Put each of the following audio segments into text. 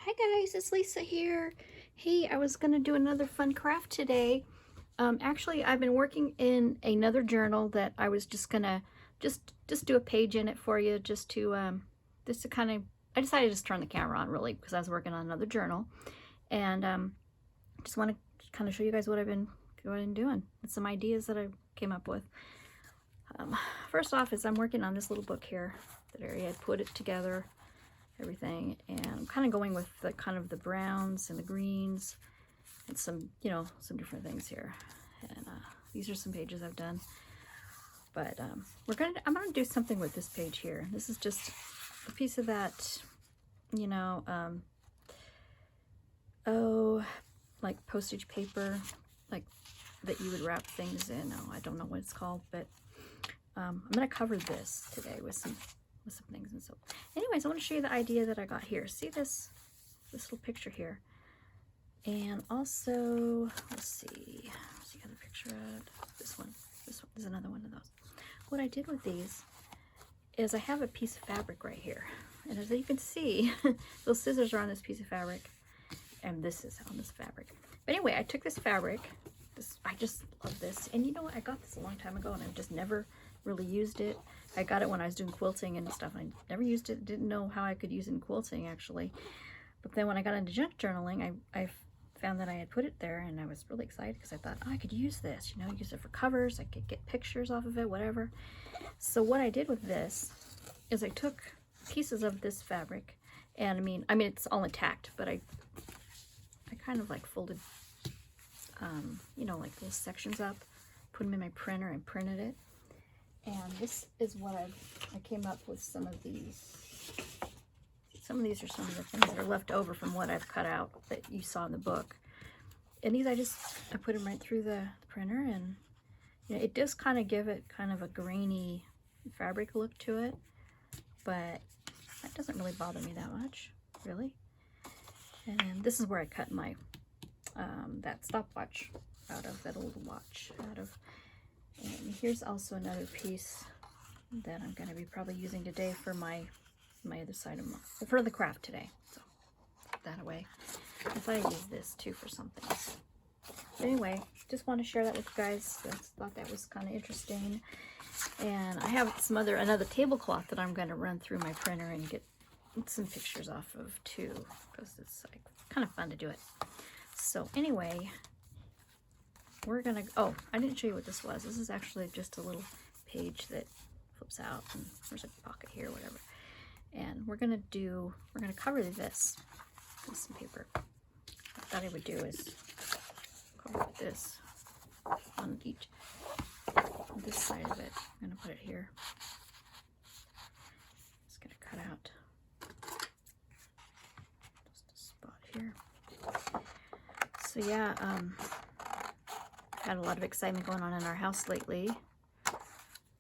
Hi guys, it's Lisa here. Hey, I was gonna do another fun craft today. Actually, I've been working in another journal that I was just gonna just do a page in it for you, just to kind of. I decided to just turn the camera on really because I was working on another journal, and just want to kind of show you guys what I've been doing and some ideas that I came up with. Um, First off, is I'm working on this little book here that I had put it together. Everything, and I'm kind of going with the kind of the browns and the greens and some some different things here, and these are some pages I've done, but I'm gonna do something with this page here. This is just a piece of that, you know oh, like postage paper, like that you would wrap things in. Oh, I don't know what it's called, but I'm gonna cover this today with some things. And so anyways, I want to show you the idea that I got here. See this little picture here, and also let's see the other picture of this one is another one of those. What I did with these is I have a piece of fabric right here, and as you can see those scissors are on this piece of fabric and this is on this fabric. But anyway, I took this fabric, I just love this, and you know what, I got this a long time ago and I've just never really used it. I got it when I was doing quilting and stuff. I never used it, didn't know how I could use it in quilting actually. But then when I got into junk journaling, I found that I had put it there, and I was really excited because I thought, oh, I could use this, use it for covers, I could get pictures off of it, whatever. So what I did with this is I took pieces of this fabric, and I mean it's all intact, but I kind of like folded like little sections up, put them in my printer and printed it. And this is what I came up with. Some of these are some of the things that are left over from what I've cut out that you saw in the book. And these I put them right through the printer, and it does kind of give it kind of a grainy fabric look to it, but that doesn't really bother me that much, really. And this is where I cut my that stopwatch out of, that old watch out of. And here's also another piece that I'm going to be probably using today for my other side of for the craft today. So put that away. I thought I'd use this too for something. But anyway, just want to share that with you guys. I thought that was kind of interesting. And I have another tablecloth that I'm going to run through my printer and get some pictures off of too, because it's like kind of fun to do it. So anyway, we're gonna, oh, I didn't show you what this was. This is actually just a little page that flips out, and there's a pocket here, whatever. And we're gonna cover this with some paper. What I thought I would do is cover this on this side of it. I'm gonna put it here. Just gonna cut out just a spot here. So yeah, had a lot of excitement going on in our house lately.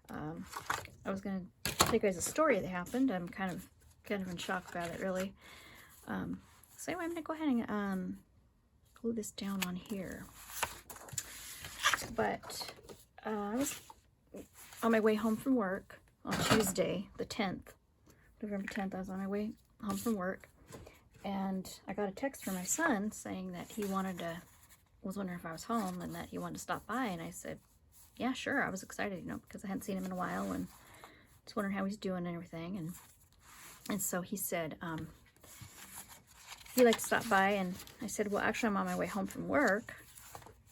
I was gonna tell you guys a story that happened. I'm kind of in shock about it, really. So anyway, I'm gonna go ahead and glue this down on here. But I was on my way home from work on Tuesday, the 10th, November 10th. I was on my way home from work, and I got a text from my son saying that he was wondering if I was home and that he wanted to stop by. And I said, yeah, sure. I was excited, because I hadn't seen him in a while and just wondering how he's doing and everything. And so he said he'd like to stop by, and I said, well, actually, I'm on my way home from work,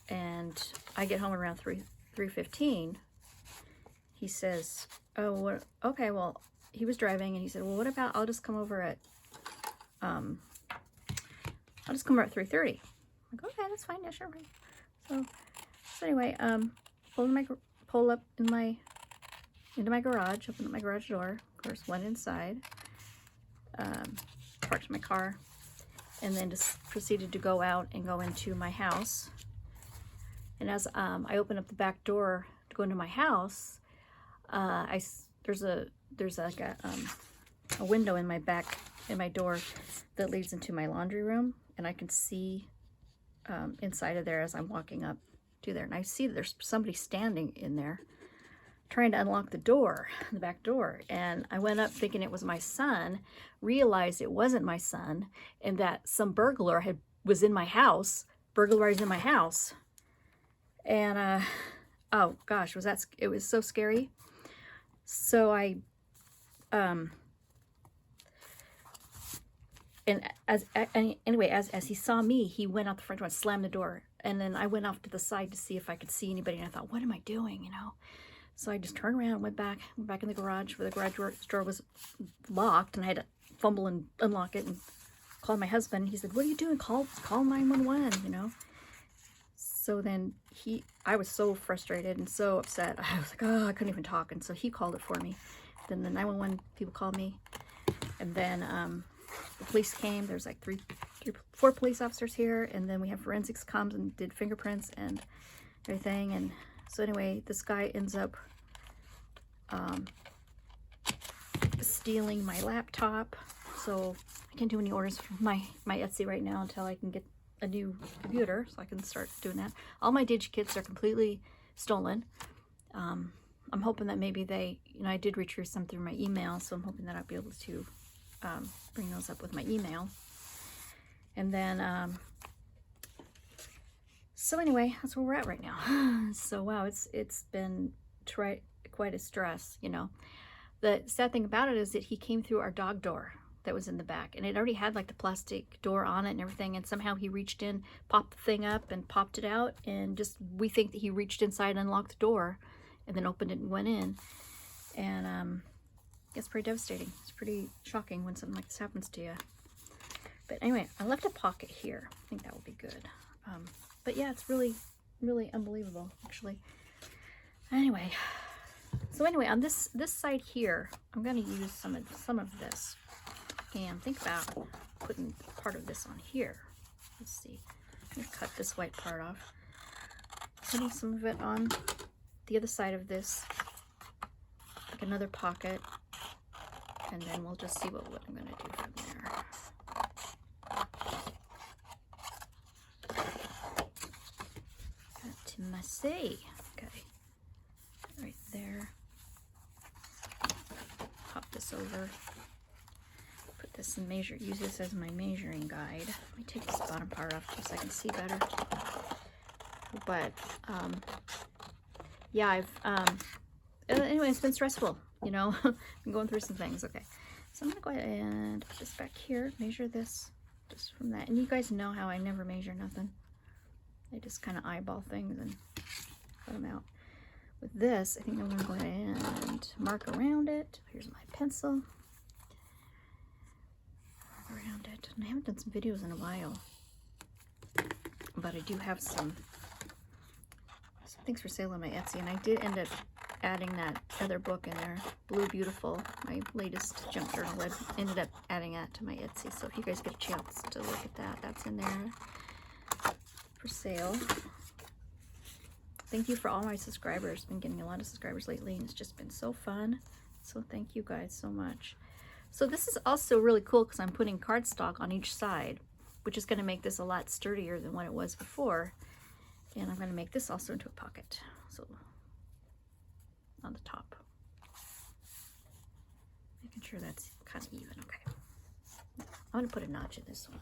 and I get home around 3:15. He says, oh, what? Okay, well, he was driving, and he said, well, what about I'll just come over at 3:30. Like, okay, that's fine. Yeah, sure. So anyway, pull up into my garage, opened up my garage door. Of course, went inside, parked my car, and then just proceeded to go out and go into my house. And as I opened up the back door to go into my house, there's like a window in my door that leads into my laundry room, and I can see inside of there as I'm walking up to there, and I see that there's somebody standing in there, trying to unlock the door, the back door. And I went up thinking it was my son, realized it wasn't my son, and that some burglar was in my house, burglarized in my house. And oh gosh, it was so scary. So anyway, as he saw me, he went out the front door and slammed the door. And then I went off to the side to see if I could see anybody. And I thought, what am I doing, you know? So I just turned around, went back in the garage, where the garage door was locked, and I had to fumble and unlock it and call my husband. He said, what are you doing? Call 911, you know? So then I was so frustrated and so upset. I was like, oh, I couldn't even talk. And so he called it for me. Then the 911 people called me. And then the police came. There's like four police officers here. And then we have forensics comes and did fingerprints and everything. And so anyway, this guy ends up stealing my laptop. So I can't do any orders from my Etsy right now until I can get a new computer, so I can start doing that. All my DigiKits are completely stolen. I'm hoping that maybe I did retrieve some through my email, so I'm hoping that I'll be able to bring those up with my email. And then, so anyway, that's where we're at right now. So wow, it's been quite a stress, you know. The sad thing about it is that he came through our dog door that was in the back, and it already had like the plastic door on it and everything, and somehow he reached in, popped the thing up and popped it out, and we think that he reached inside and unlocked the door and then opened it and went in. And it's pretty devastating. It's pretty shocking when something like this happens to you. But anyway, I left a pocket here. I think that will be good. But yeah, it's really, really unbelievable, actually. Anyway, so anyway, on this side here, I'm going to use some of this. And think about putting part of this on here. Let's see. I'm going to cut this white part off. Putting some of it on the other side of this, like another pocket. And then we'll just see what I'm going to do from there. Got to Massey. Okay. Right there. Pop this over. This and use this as my measuring guide. Let me take this bottom part off just so I can see better. But yeah, anyway, it's been stressful, you know. I'm going through some things. Okay, so I'm gonna go ahead and put this back here, measure this just from that. And you guys know how I never measure nothing. I just kind of eyeball things and cut them out. With this, I think I'm gonna go ahead and mark around it. Here's my pencil. Around it. And I haven't done some videos in a while, but I do have some things for sale on my Etsy, and I did end up adding that other book in there, Blue Beautiful, my latest junk journal. I ended up adding that to my Etsy, so if you guys get a chance to look at that, that's in there for sale. Thank you for all my subscribers. Been getting a lot of subscribers lately, and it's just been so fun. So thank you guys so much. So this is also really cool because I'm putting cardstock on each side, which is going to make this a lot sturdier than what it was before. And I'm going to make this also into a pocket. So on the top. Making sure that's kind of even. Okay. I'm going to put a notch in this one.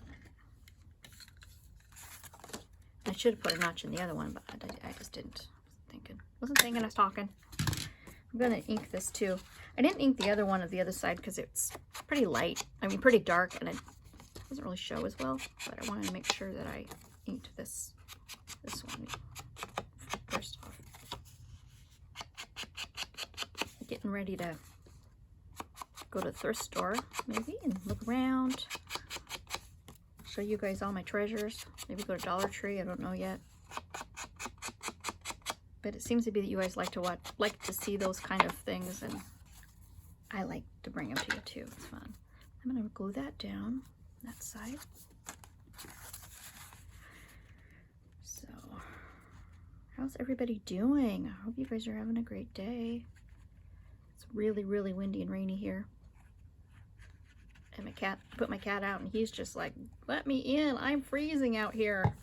I should have put a notch in the other one, but I just didn't. Wasn't thinking, I was talking. I'm going to ink this too. I didn't ink the other one of the other side because it's pretty light. I mean, pretty dark, and it doesn't really show as well. But I wanted to make sure that I inked this one first off. Getting ready to go to the thrift store, maybe, and look around. Show you guys all my treasures. Maybe go to Dollar Tree. I don't know yet. But it seems to be that you guys like to see those kind of things, and I like to bring them to you too. It's fun. I'm going to glue that down that side. So, how's everybody doing? I hope you guys are having a great day. It's really, really windy and rainy here. And put my cat out, and he's just like, let me in. I'm freezing out here.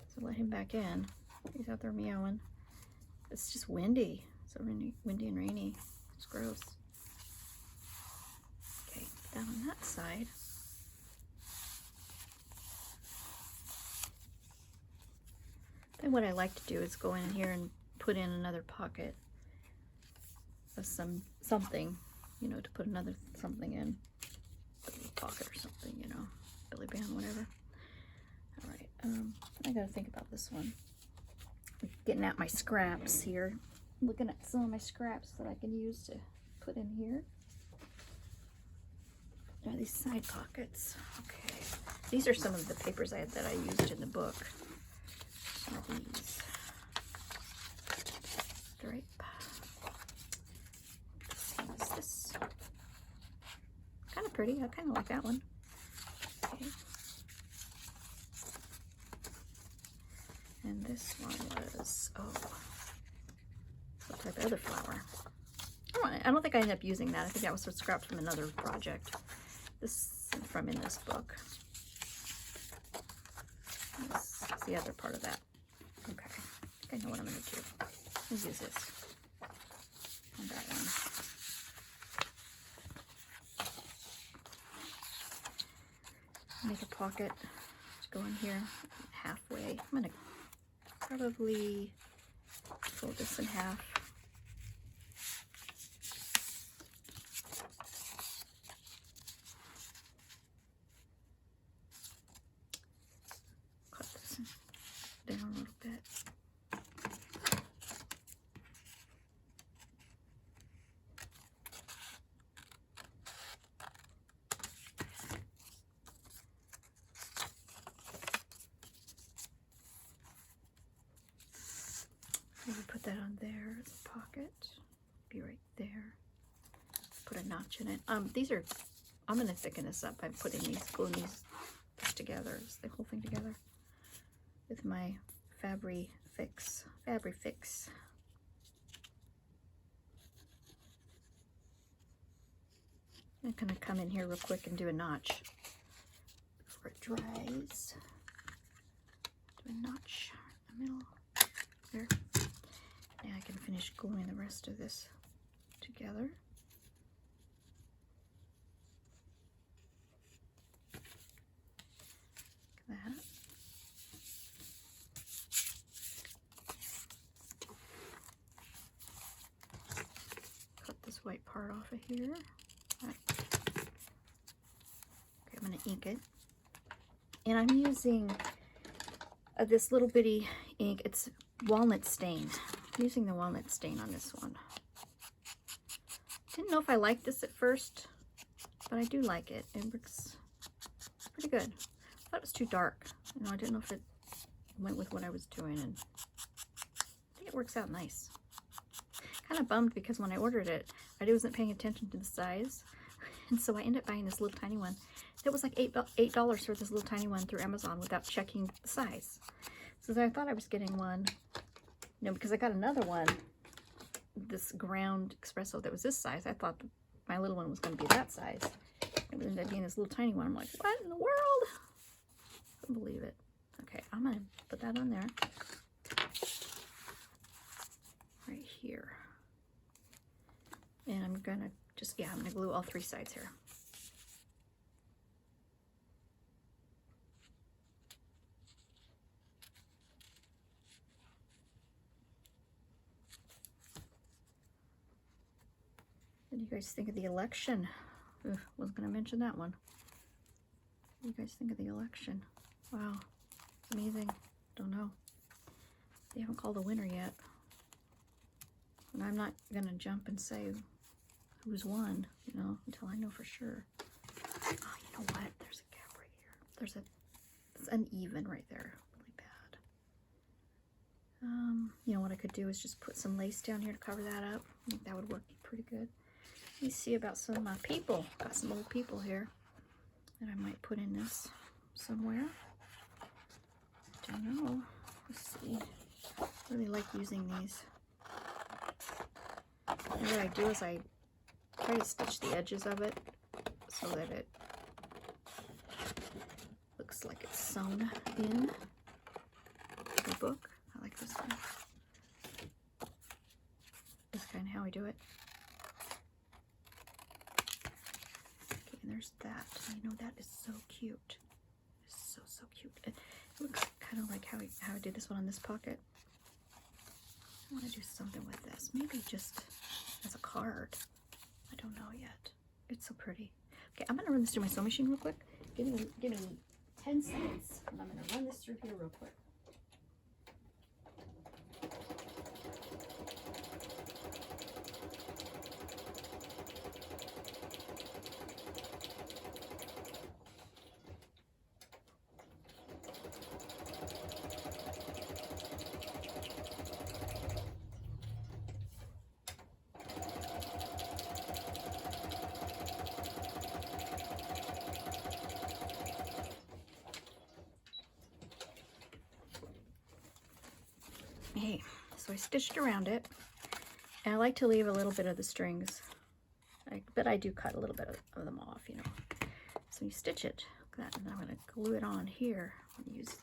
So let him back in. He's out there meowing. It's just windy. So windy and rainy. It's gross. Okay, put that on that side. Then what I like to do is go in here and put in another pocket of something, you know, to put another something in. Put a little pocket or something, you know, belly band, whatever. All right, I gotta think about this one. Getting at my scraps here. Looking at some of my scraps that I can use to put in here. There are these side pockets. Okay, these are some of the papers that I used in the book. Some of these. Drape. Let's see, what's this? Kind of pretty. I kind of like that one. Okay. And this one was, what type of other flower? I don't think I ended up using that. I think that was scrapped from another project. This is from in this book. This is the other part of that. Okay, I think I know what I'm going to do. Let's use this on that one. Make a pocket to go in here halfway. I'm going to probably fold this in half. Cut this down a little bit. Maybe put that on there as a pocket. Be right there. Put a notch in it. These are, I'm going to thicken this up by putting these, gluing these together, the whole thing together with my Fabri-Fix. Fabri-Fix. I'm going to come in here real quick and do a notch before it dries. Do a notch in the middle there. Now I can finish gluing the rest of this together. Like that. Cut this white part off of here. Right. Okay, I'm going to ink it. And I'm using this little bitty ink. It's walnut stain. I'm using the walnut stain on this one. Didn't know if I liked this at first, but I do like it. It looks pretty good. I thought it was too dark. You know, I didn't know if it went with what I was doing, and I think it works out nice. Kind of bummed because when I ordered it, I wasn't paying attention to the size, and so I ended up buying this little tiny one. It was like $8 for this little tiny one through Amazon without checking the size. So I thought I was getting one, you know, because I got another one, this ground espresso that was this size. I thought my little one was going to be that size. It ended up being this little tiny one. I'm like, what in the world? Couldn't believe it. Okay, I'm going to put that on there. Right here. And I'm going to just, I'm going to glue all three sides here. What do you guys think of the election? Ugh, wasn't going to mention that one. What do you guys think of the election? Wow, amazing. Don't know. They haven't called a winner yet. And I'm not going to jump and say who's won, you know, until I know for sure. Oh, you know what? There's a gap right here. It's uneven right there. Really bad. You know what I could do is just put some lace down here to cover that up. I think that would work pretty good. Let me see about some people. Got some old people here that I might put in this somewhere. Don't know. Let's see. I really like using these. And what I do is I try to stitch the edges of it so that it looks like it's sewn in the book. I like this one. It's Okay, and there's that. You know, that is so cute. It's so, so cute. It looks kind of like how I did this one on this pocket. I want to do something with this. Maybe just as a card. I don't know yet. It's so pretty. Okay, I'm going to run this through my sewing machine real quick. Give me 10 seconds, and I'm going to run this through here real quick. Hey, so I stitched around it, and I like to leave a little bit of the strings, but I do cut a little bit of them off, you know. So you stitch it like that, and I'm going to glue it on here. I'm going to use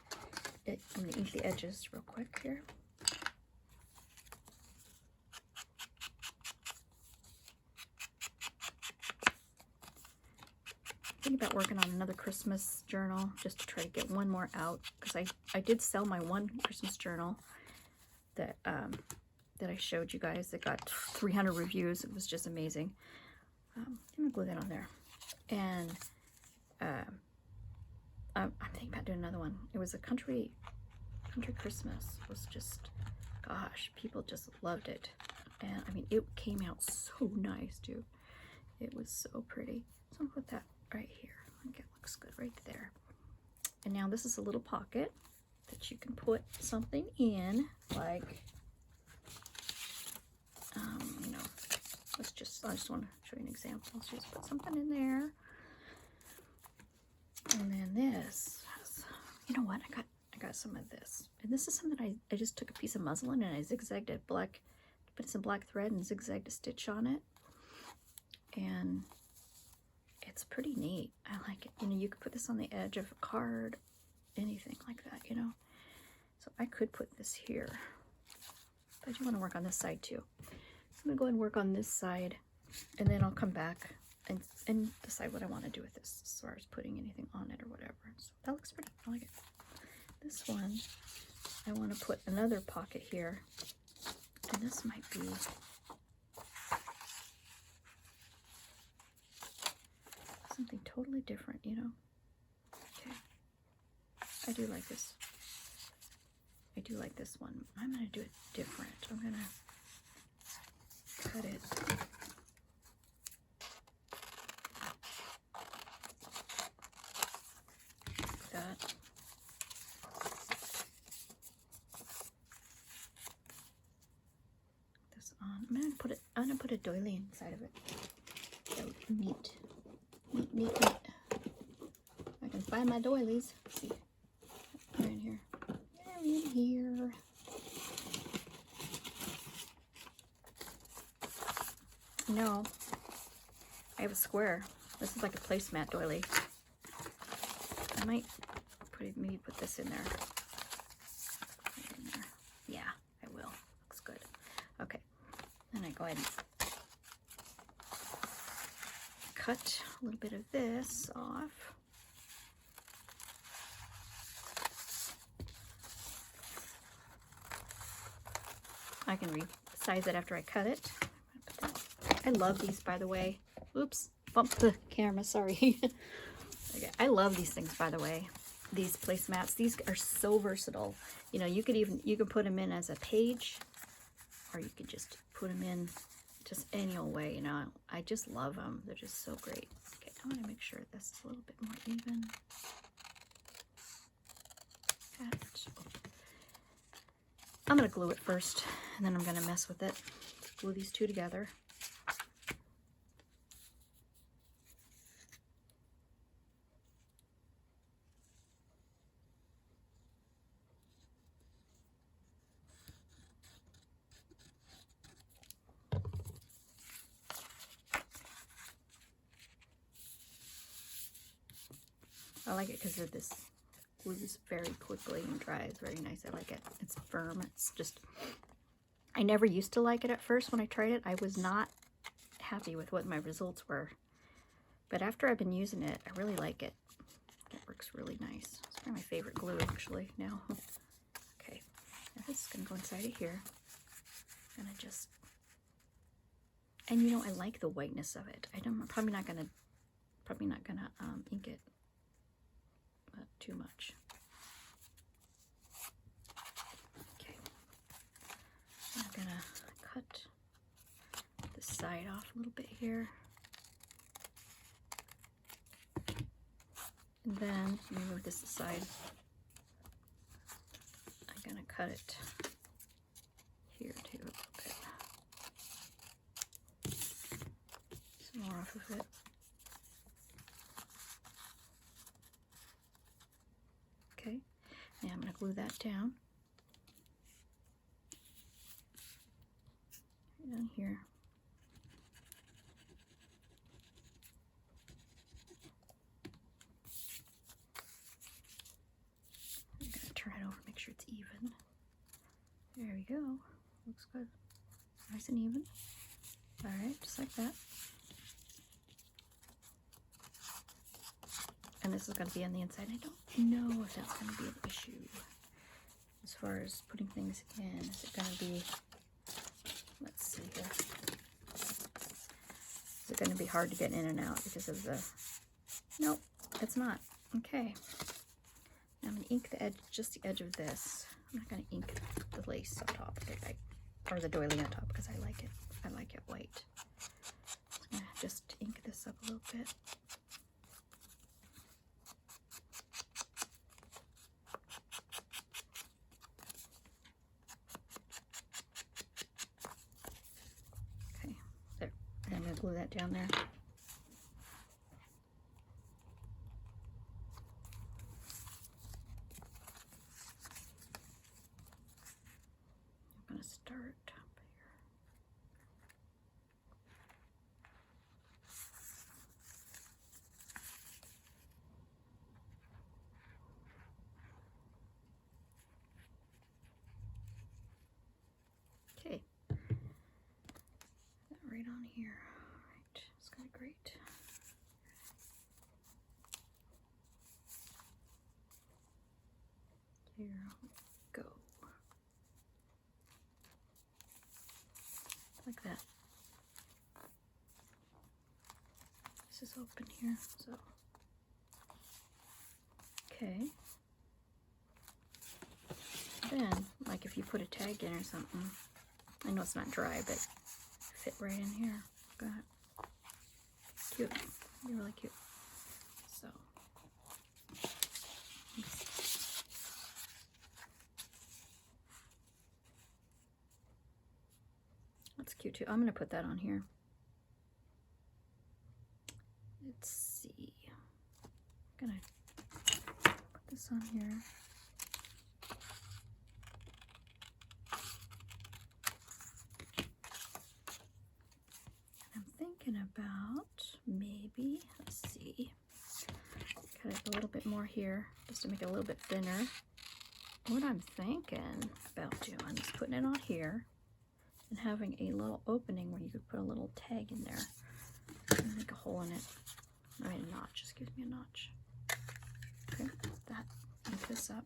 it. I'm going to ink the edges real quick here. Thinking about working on another Christmas journal just to try to get one more out, because I did sell my one Christmas journal that that I showed you guys that got 300 reviews. It was just amazing. I'm gonna glue that on there, and I'm thinking about doing another one. It was a country Christmas. It was just, gosh, people just loved it, and I mean, it came out so nice too. It was so pretty. So I'm gonna put that right here. I think it looks good right there. And now this is a little pocket that you can put something in, like, you know, I just want to show you an example. Let's just put something in there. And then this has, you know what, I got some of this. And this is something I just took a piece of muslin and I zigzagged it black, put some black thread and zigzagged a stitch on it. And it's pretty neat. I like it. You know, you could put this on the edge of a card, anything like that, you know. So I could put this here, but I do want to work on this side too. So I'm gonna go ahead and work on this side, and then I'll come back and decide what I want to do with this as far as putting anything on it or whatever. So that looks pretty. I like it. This one, I want to put another pocket here, and this might be something totally different, you know. Okay, I do like this. I do like this one. I'm going to do it different. I'm going to cut it. Like that. This on. I'm going to put a doily inside of it. So neat. Neat. I can find my doilies. Let's see. They're in here. In here. No, I have a square. This is like a placemat doily. I might maybe put this in there. Yeah, I will. Looks good. Okay, then I go ahead and cut a little bit of this off. I can resize it after I cut it. I love these, by the way. Oops, bumped the camera, sorry. Okay, I love these things, by the way. These placemats, these are so versatile. You know, you could put them in as a page, or you could just put them in just any old way, you know. I just love them. They're just so great. Okay, I want to make sure this is a little bit more even. I'm going to glue it first, and then I'm going to mess with it. Glue these two together. I like it because of this glues very quickly and dries very nice. I like it. It's firm. It's just I never used to like it at first when I tried it. I was not happy with what my results were. But after I've been using it, I really like it. It works really nice. It's probably my favorite glue actually now. Okay, now this is gonna go inside of here. I'm gonna just, and you know, I like the whiteness of it. I'm probably not gonna ink it too much. Okay, I'm gonna cut the side off a little bit here. And then, let me move this aside. I'm gonna cut it here too a little bit. Some more off of it. Okay, now I'm gonna glue that down. Right down here. Turn it over, make sure it's even. There we go. Looks good. Nice and even. Alright, just like that. And this is going to be on the inside. I don't know if that's going to be an issue as far as putting things in. Is it going to be, let's see here. Is it going to be hard to get in and out because of the, nope, it's not. Okay. I'm going to ink the edge, just the edge of this. I'm not going to ink the lace on top, or the doily on top, because I like it. I like it white. I'm going to just ink this up a little bit. Okay, there. And I'm going to glue that down there. Start up here. Okay. Right on here. All right, it's gonna be great. Here we go. Like that. This is open here, so okay. Then, like if you put a tag in or something, I know it's not dry, but fit right in here. Got it. Cute. Be really cute. So that's cute too. I'm gonna put that on here. Let's see. I'm gonna put this on here. I'm thinking about maybe, let's see, cut it a little bit more here just to make it a little bit thinner. What I'm thinking about doing is putting it on here and having a little opening where you could put a little tag in there and make a hole in it. I mean, a notch, excuse me, a notch. Okay, that, make this up.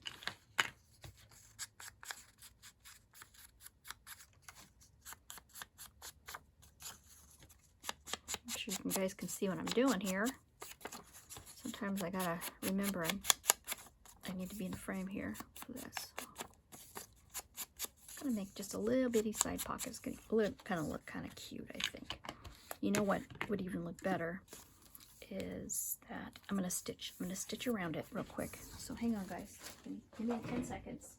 Make sure you guys can see what I'm doing here. Sometimes I gotta remember I need to be in the frame here for this. I'm gonna make just a little bitty side pocket. It's gonna look kind of cute, I think. You know what would even look better is that I'm gonna stitch around it real quick. So hang on, guys. Give me 10 seconds.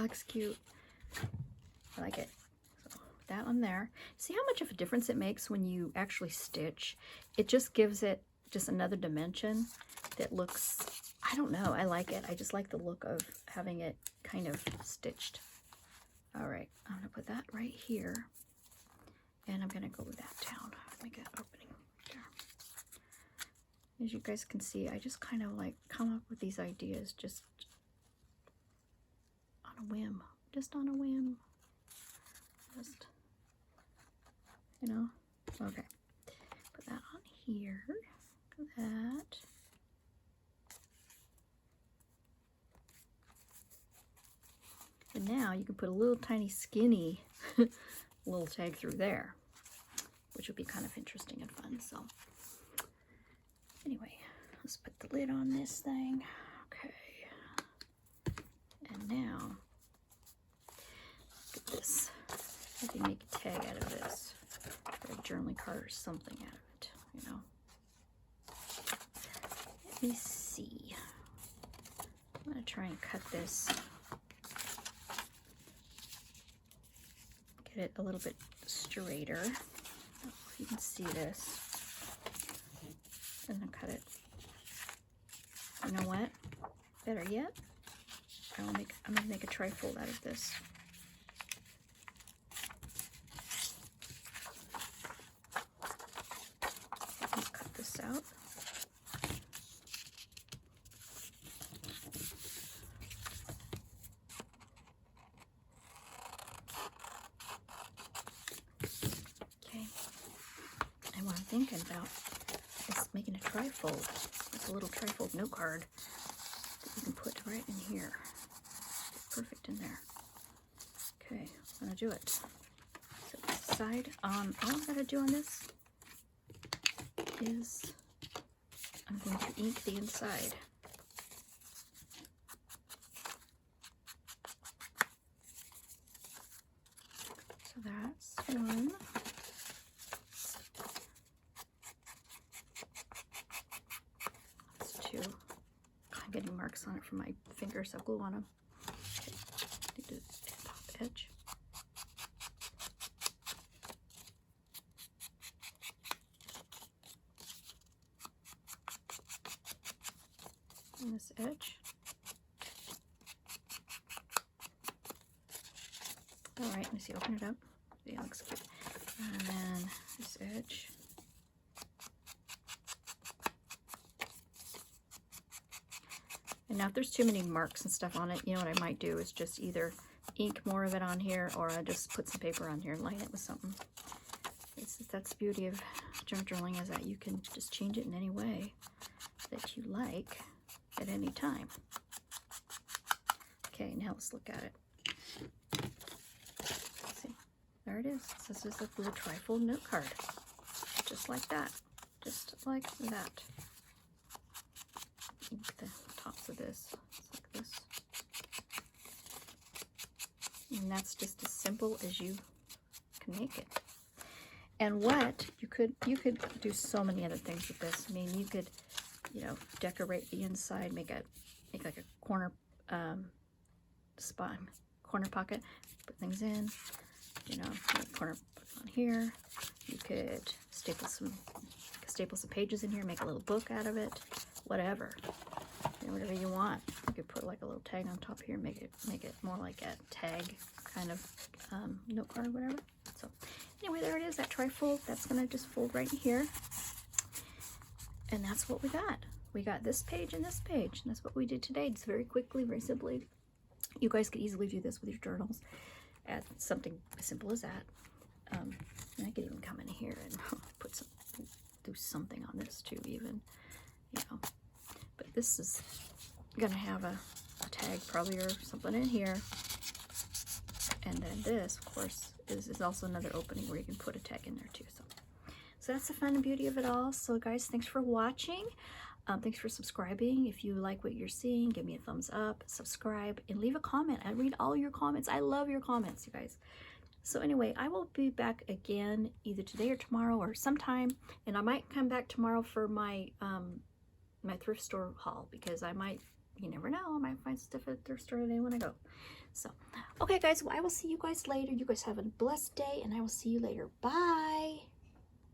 looks cute. I like it. So put that on there. See how much of a difference it makes when you actually stitch? It just gives it just another dimension that looks, I don't know, I like it. I just like the look of having it kind of stitched. All right, I'm gonna put that right here, and I'm gonna glue that down. Make an opening there. As you guys can see, I just kind of like come up with these ideas just on a whim. Just on a whim. Just, you know, okay. Put that on here. Look at that. And now you can put a little tiny skinny little tag through there, which would be kind of interesting and fun. So anyway, let's put the lid on this thing. Okay. And now, look at this. I can make a tag out of this, or a journaling card or something out of it, you know. Let me see. I'm gonna try and cut this. Get it a little bit straighter. I don't know if you can see this. And then cut it. You know what? Better yet, I'm gonna make a trifold out of this. Let's cut this out. And what I'm thinking about is making a trifold, like a little trifold note card that you can put right in here. Perfect in there. Okay, I'm gonna do it. Set this aside. All I'm gonna do on this is I'm going to ink the inside. So that's one. I'm getting marks on it from my fingers. I'll glue on them. Okay. Need to top edge. And this edge. All right, let me see. Open it up. See, it looks cute. And then this edge. And now if there's too many marks and stuff on it, you know what I might do is just either ink more of it on here, or I just put some paper on here and line it with something. That's the beauty of junk journaling, is that you can just change it in any way that you like at any time. Okay, now let's look at it. Let's see, there it is. This is a little trifold note card, just like that, just like that. Ink the tops of this, like this, and that's just as simple as you can make it. And what you could do so many other things with this. I mean, you could, you know, decorate the inside, make like a corner spot, corner pocket, put things in, you know, corner on here. You could staple some pages in here, make a little book out of it. Whatever, you know, whatever you want. You could put like a little tag on top here, make it more like a tag kind of note card, whatever. So anyway, there it is, that trifold. That's gonna just fold right in here, and that's what we got. We got this page and this page, and that's what we did today. Just very quickly, very simply. You guys could easily do this with your journals. Add something as simple as that. And I could even come in here and do something on this too, even. You know, but this is gonna have a tag probably or something in here, and then this, of course, is also another opening where you can put a tag in there too. So that's the fun and beauty of it all. So guys, thanks for watching. Thanks for subscribing. If you like what you're seeing, give me a thumbs up, subscribe, and leave a comment. I read all your comments. I love your comments, you guys. So anyway, I will be back again either today or tomorrow or sometime, and I might come back tomorrow for my my thrift store haul, because I might you never know. I might find stuff at the thrift store today when I go. So, okay, guys. Well, I will see you guys later. You guys have a blessed day, and I will see you later. Bye.